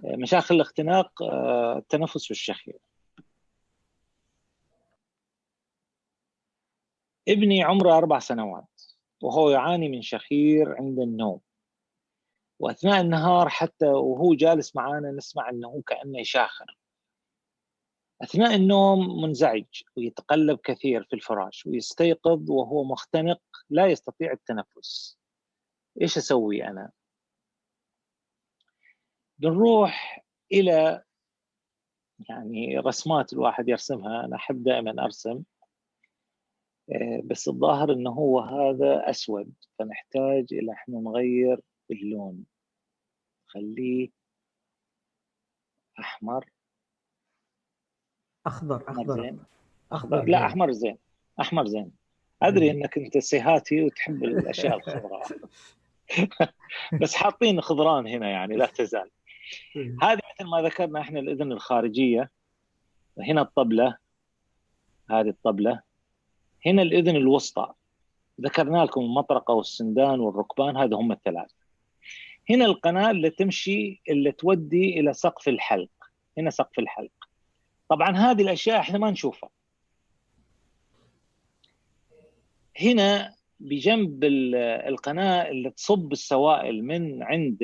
مشاكل الاختناق، التنفس والشخير. ابني عمره 4 سنوات وهو يعاني من شخير عند النوم، وأثناء النهار حتى وهو جالس معانا نسمع أنه كأنه يشاخر. أثناء النوم منزعج ويتقلب كثير في الفراش ويستيقظ وهو مختنق لا يستطيع التنفس. إيش أسوي أنا؟ بنروح إلى رسمات الواحد يرسمها. أنا أحب دائما أرسم، بس الظاهر أنه هو هذا أسود، فنحتاج إلى إحنا نغير اللون، خليه أحمر. اخضر أحمر اخضر زين. أخضر، اخضر لا زين. أحمر زين. أحمر زين. أدري أنك أنت سيهاتي وتحب الأشياء الخضراء. بس حاطين خضران هنا يعني لا تزال. هذه مثل ما ذكرنا احنا الأذن الخارجية، هنا الطبلة، هذه الطبلة، هنا الأذن الوسطى، ذكرنا لكم المطرقة والسندان والركبان، هذا هم الثلاث. هنا القناة اللي تمشي اللي تودي إلى سقف الحلق، هنا سقف الحلق. طبعا هذه الأشياء احنا ما نشوفها. هنا بجنب القناة اللي تصب السوائل من عند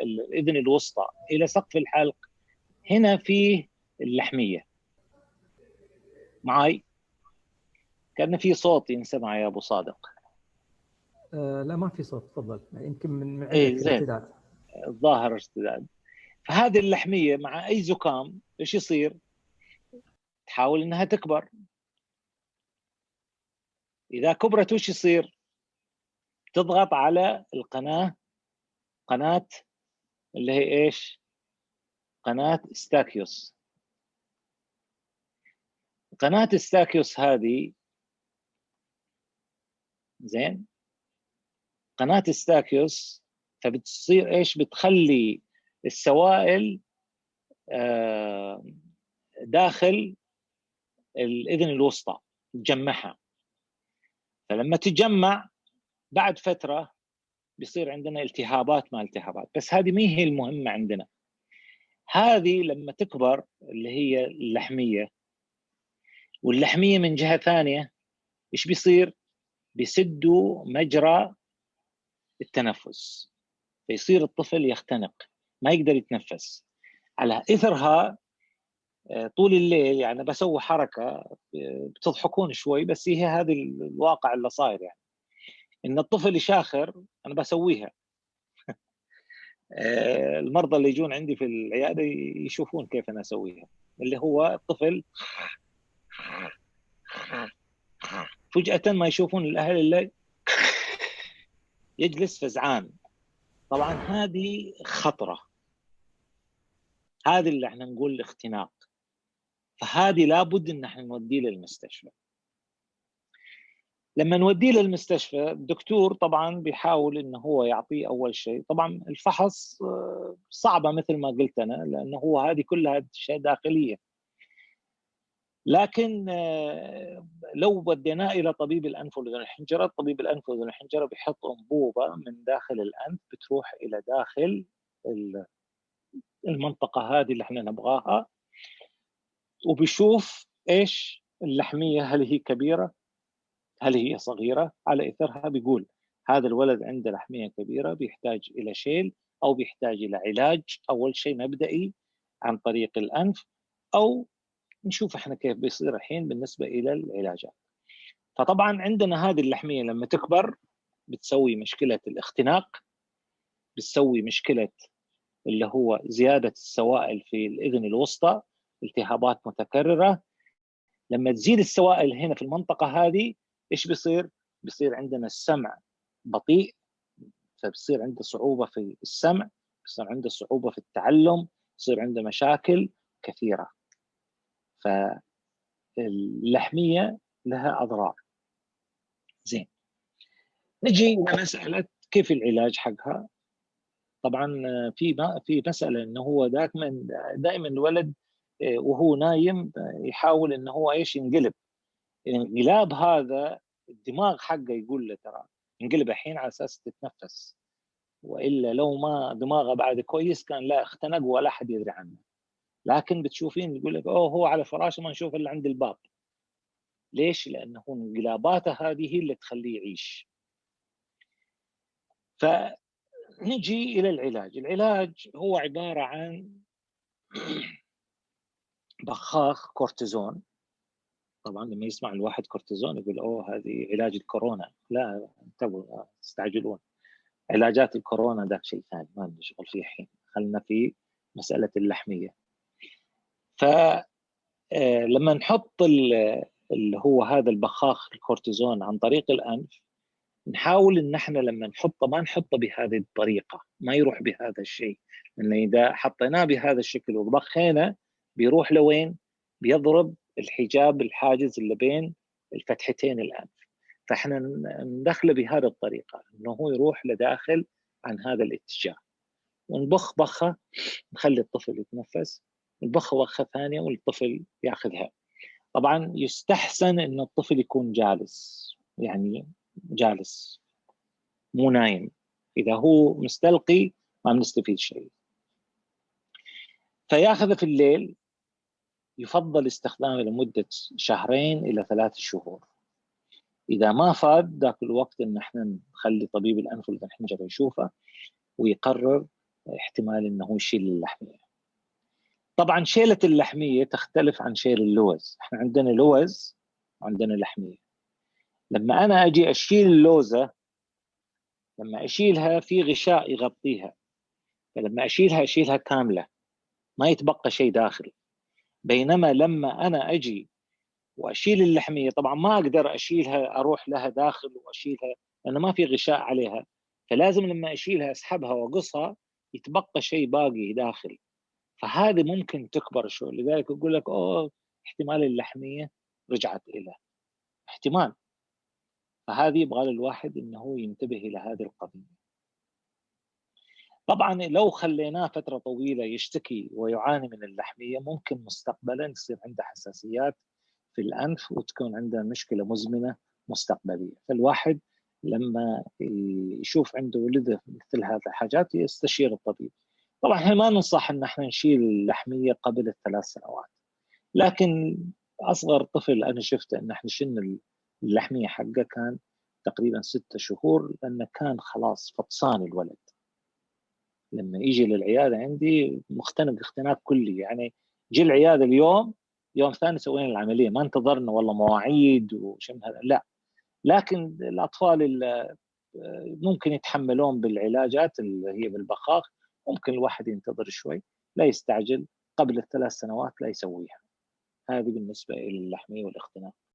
الأذن الوسطى إلى سقف الحلق، هنا فيه اللحمية. معي؟ كأن في صوت ينسمع يا أبو صادق. لا ما في صوت، تفضل. يمكن من إيه عندك زين، الارتداد. الظاهر ارتداد. فهذه اللحمية مع أي زكام إيش يصير؟ تحاول إنها تكبر. إذا كبرت وش يصير؟ تضغط على القناة، قناة اللي هي إيش؟ قناة ستاكيوس. قناة ستاكيوس هذه زين، قناة ستاكيوس، فبتصير إيش؟ بتخلي السوائل داخل الأذن الوسطى، تجمعها. فلما تجمع بعد فترة بيصير عندنا التهابات، ما التهابات، بس هذه ما هي المهمة عندنا. هذه لما تكبر اللي هي اللحمية، واللحمية من جهة ثانية إيش بيصير؟ بيسدوا مجرى التنفس، فيصير الطفل يختنق ما يقدر يتنفس. على إثرها طول الليل يعني بسوي حركة بتضحكون شوي، بس هي هذه الواقع اللي صاير يعني، إن الطفل يشاخر أنا بسويها. المرضى اللي يجون عندي في العيادة يشوفون كيف أنا أسويها، اللي هو الطفل فجأة ما يشوفون الأهل اللي يجلس فزعان. طبعا هذه خطرة، هذه اللي احنا نقول الاختناق، فهذه لابد ان احنا نوديه للمستشفى. لما نوديه للمستشفى الدكتور طبعا بيحاول انه هو يعطيه اول شيء، طبعا الفحص صعبة مثل ما قلت انا، لانه هو هذه كلها اشياء داخلية. لكن لو وديناه الى طبيب الانف والاذن والحنجره، طبيب الانف والاذن والحنجره بيحط انبوبه من داخل الانف بتروح الى داخل المنطقه هذه اللي احنا نبغاها، وبيشوف ايش اللحميه، هل هي كبيره هل هي صغيره. على اثرها بيقول هذا الولد عنده لحميه كبيره بيحتاج الى شيل، او بيحتاج الى علاج اول شيء مبدئي عن طريق الانف، او نشوف احنا كيف بيصير الحين بالنسبه الى العلاجات. فطبعا عندنا هذه اللحميه لما تكبر بتسوي مشكله الاختناق، بتسوي مشكله اللي هو زياده السوائل في الاذن الوسطى، التهابات متكرره. لما تزيد السوائل هنا في المنطقه هذه ايش بيصير؟ بيصير عندنا السمع بطيء، فبصير عنده صعوبه في السمع، بصير عنده صعوبه في التعلم، بصير عنده مشاكل كثيره. فاللحميه لها اضرار. زين، نجي لمساله كيف العلاج حقها. طبعا في مساله انه هو دائما الولد وهو نايم يحاول انه هو ايش ينقلب. الانقلاب هذا الدماغ حقه يقول له ترى انقلب الحين على اساس تتنفس، والا لو ما دماغه بعد كويس كان لا اختنق ولا حد يدري عنه. لكن بتشوفين يقول لك اوه هو على فراشه ما نشوف الا عند الباب. ليش؟ لانه انقلاباته هذه هي اللي تخليه يعيش. فنجي الى العلاج. العلاج هو عباره عن بخاخ كورتيزون. طبعا لما يسمع الواحد كورتيزون يقول اوه هذه علاج الكورونا. لا انتبهوا تستعجلون، علاجات الكورونا ذاك شيء ثاني ما لنا شغل فيه الحين، خلنا في مساله اللحميه. فلما نحط اللي هو هذا البخاخ الكورتيزون عن طريق الانف، نحاول ان احنا لما نحطه ما نحطه بهذه الطريقه، ما يروح بهذا الشيء، لان اذا حطيناه بهذا الشكل وضخينا بيروح لوين؟ بيضرب الحجاب الحاجز اللي بين الفتحتين الانف. فاحنا ندخله بهذه الطريقه انه هو يروح لداخل عن هذا الاتجاه، ونبخ بخه، نخلي الطفل يتنفس، نبخ بخه ثانيه والطفل ياخذها. طبعا يستحسن ان الطفل يكون جالس، يعني جالس مو نايم. اذا هو مستلقي ما بنستفيد شيء. فياخذه في الليل، يفضل استخدامه لمده 2 إلى 3 شهور. اذا ما فاد ذاك الوقت ان احنا نخلي طبيب الانف والحنجره يشوفه ويقرر احتمال انه يشيل اللحميه. طبعا شيله اللحميه تختلف عن شيل اللوز. احنا عندنا لوز وعندنا لحميه. لما انا اجي اشيل اللوزه، لما اشيلها في غشاء يغطيها، فلما اشيلها كامله ما يتبقى شيء داخل. بينما لما انا اجي واشيل اللحميه، طبعا ما اقدر اشيلها اروح لها داخل واشيلها لانه ما في غشاء عليها، فلازم لما اشيلها اسحبها واقصها يتبقى شيء باقي داخل. فهذه ممكن تكبر شوي، لذلك يقول لك اوه احتمال اللحميه رجعت الى احتمال. فهذه يبغى الواحد انه ينتبه الى هذه القضيه. طبعا لو خليناه فتره طويله يشتكي ويعاني من اللحميه، ممكن مستقبلا يصير عنده حساسيات في الانف وتكون عنده مشكله مزمنه مستقبليه. فالواحد لما يشوف عنده ولده مثل هذه الحاجات يستشير الطبيب. طبعا احنا ما ننصح ان احنا نشيل اللحميه قبل ال3 سنوات، لكن اصغر طفل انا شفته ان احنا شلنا اللحميه حقه كان تقريبا 6 شهور، لانه كان خلاص فطسان الولد. لما يجي للعياده عندي مختنق اختناق كلي، يعني جي العياده اليوم، يوم ثاني سوينا العمليه، ما انتظرنا والله مواعيد وشم هذا لا. لكن الاطفال اللي ممكن يتحملون بالعلاجات اللي هي بالبخاخ، ممكن الواحد ينتظر شوي، لا يستعجل، قبل ال3 سنوات لا يسويها. هذه بالنسبه الى اللحميه والاختناق.